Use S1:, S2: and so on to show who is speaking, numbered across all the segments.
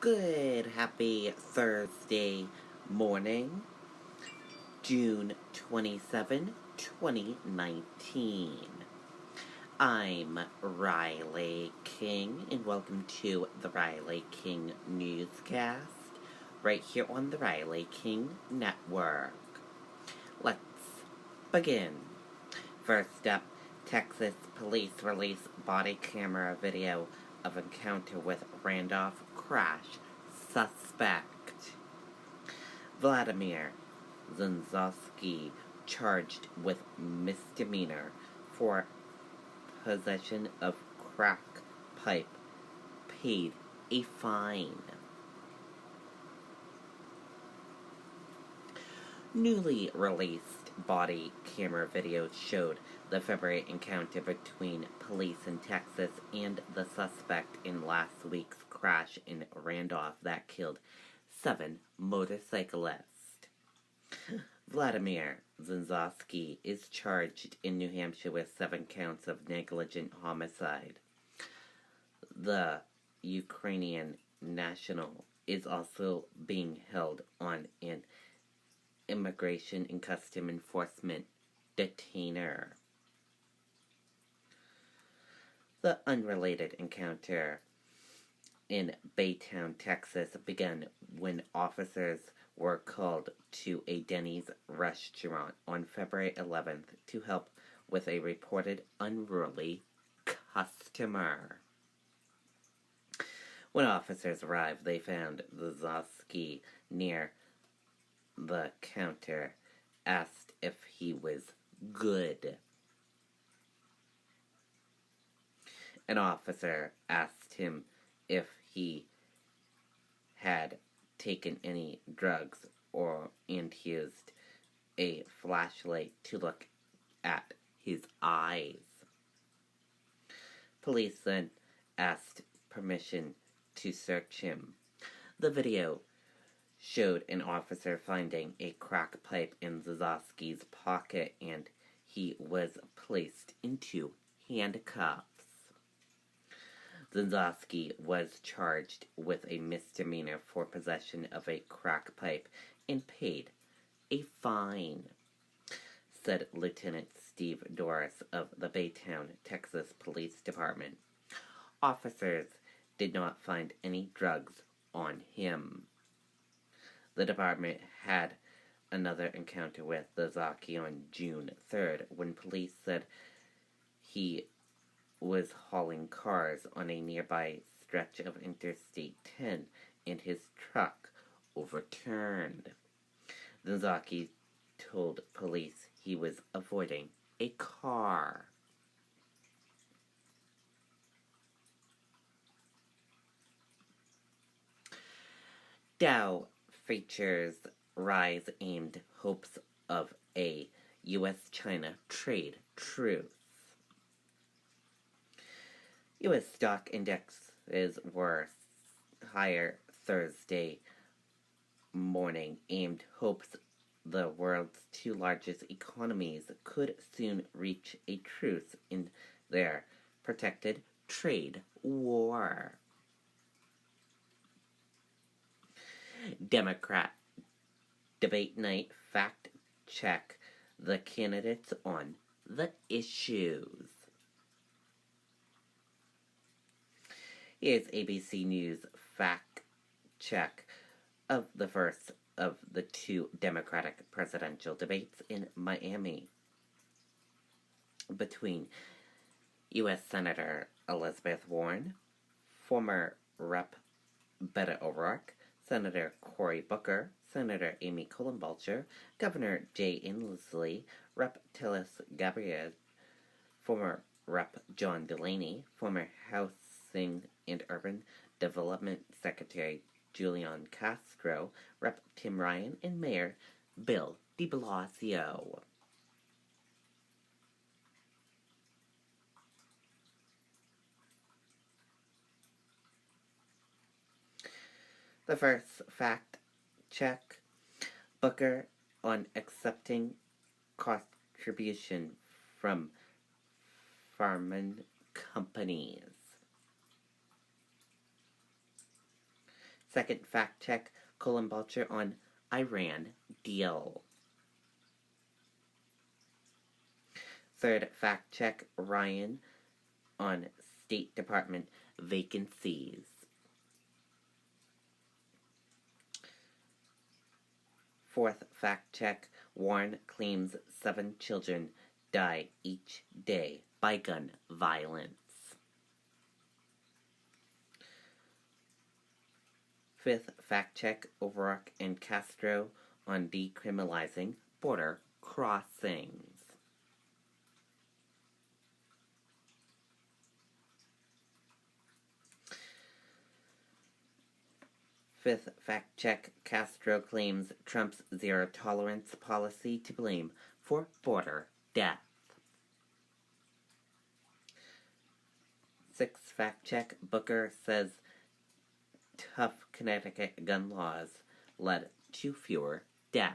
S1: Good, happy Thursday morning, June 27, 2019. I'm Riley King, and welcome to the Riley King Newscast, right here on the Riley King Network. Let's begin. First up, Texas police release body camera video of encounter with Randolph crash suspect. Vladimir Zunzowski charged with misdemeanor for possession of crack pipe, paid a fine. Newly released body camera video showed the February encounter between police in Texas and the suspect in last week's crash in Randolph that killed 7 motorcyclists. Vladimir Zunzowski is charged in New Hampshire with 7 counts of negligent homicide. The Ukrainian national is also being held on an Immigration and Custom Enforcement detainer. The unrelated encounter in Baytown, Texas began when officers were called to a Denny's restaurant on February 11th to help with a reported unruly customer. When officers arrived, they found Zuzowski near the counter, asked if he was good. An officer asked him if he had taken any drugs and used a flashlight to look at his eyes. Police then asked permission to search him. The video showed an officer finding a crack pipe in Zuzowski's pocket, and he was placed into handcuffs. Zuzowski was charged with a misdemeanor for possession of a crack pipe and paid a fine, said Lieutenant Steve Doris of the Baytown, Texas Police Department. Officers did not find any drugs on him. The department had another encounter with Zuzowski on June 3rd when police said he was hauling cars on a nearby stretch of Interstate 10 and his truck overturned. Zuzowski told police he was avoiding a car. Dow features rise aimed hopes of a U.S.-China trade truce. U.S. stock indexes were higher Thursday morning, aimed hopes the world's 2 largest economies could soon reach a truce in their protected trade war. Democrat debate night fact check the candidates on the issues. Here's ABC News fact check of the first of the 2 Democratic presidential debates in Miami between U.S. Senator Elizabeth Warren, former Rep. Beto O'Rourke, Senator Cory Booker, Senator Amy Klobuchar, Governor Jay Inslee, Rep. Tillis Gabbard, former Rep. John Delaney, former Housing and Urban Development Secretary Julian Castro, Rep. Tim Ryan, and Mayor Bill de Blasio. The first fact check, Booker on accepting contribution from pharma companies. Second fact check, Colin Bulcher on Iran deal. Third fact check, Ryan on State Department vacancies. Fourth fact check, Warren claims 7 children die each day by gun violence. Fifth fact check, O'Rourke and Castro on decriminalizing border crossings. Fifth fact check, Castro claims Trump's zero tolerance policy to blame for border death. Sixth fact check, Booker says tough Connecticut gun laws led to fewer deaths.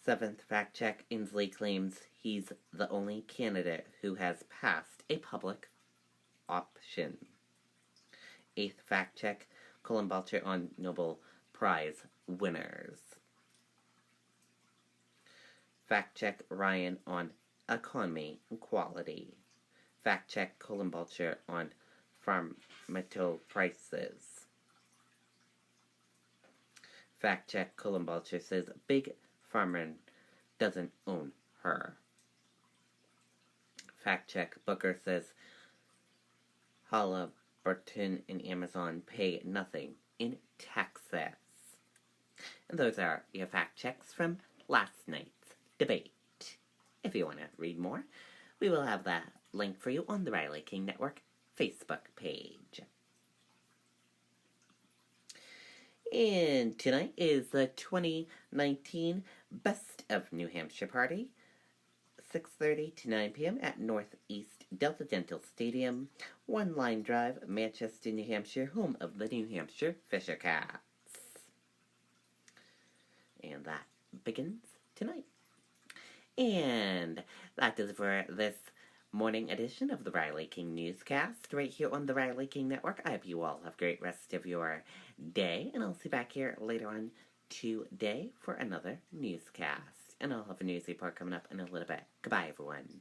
S1: Seventh fact check, Inslee claims he's the only candidate who has passed a public option. Eighth fact check, Colin Bulcher on Nobel Prize winners. Fact check, Ryan on economy and quality. Fact check, Colin Bulcher on pharmaceutical prices. Fact check, Colin Bulcher says Big Pharma doesn't own her. Fact check, Booker says Halliburton and Amazon pay nothing in taxes. And those are your fact checks from last night's debate. If you want to read more, we will have that link for you on the Riley King Network Facebook page. And tonight is the 2019 Best of New Hampshire Party, 6:30 to 9 p.m. at Northeast Delta Dental Stadium, One Line Drive, Manchester, New Hampshire, home of the New Hampshire Fisher Cats. And that begins tonight. And that is for this morning edition of the Riley King Newscast, right here on the Riley King Network. I hope you all have a great rest of your day, and I'll see you back here later on today for another newscast. And I'll have a news report coming up in a little bit. Goodbye, everyone.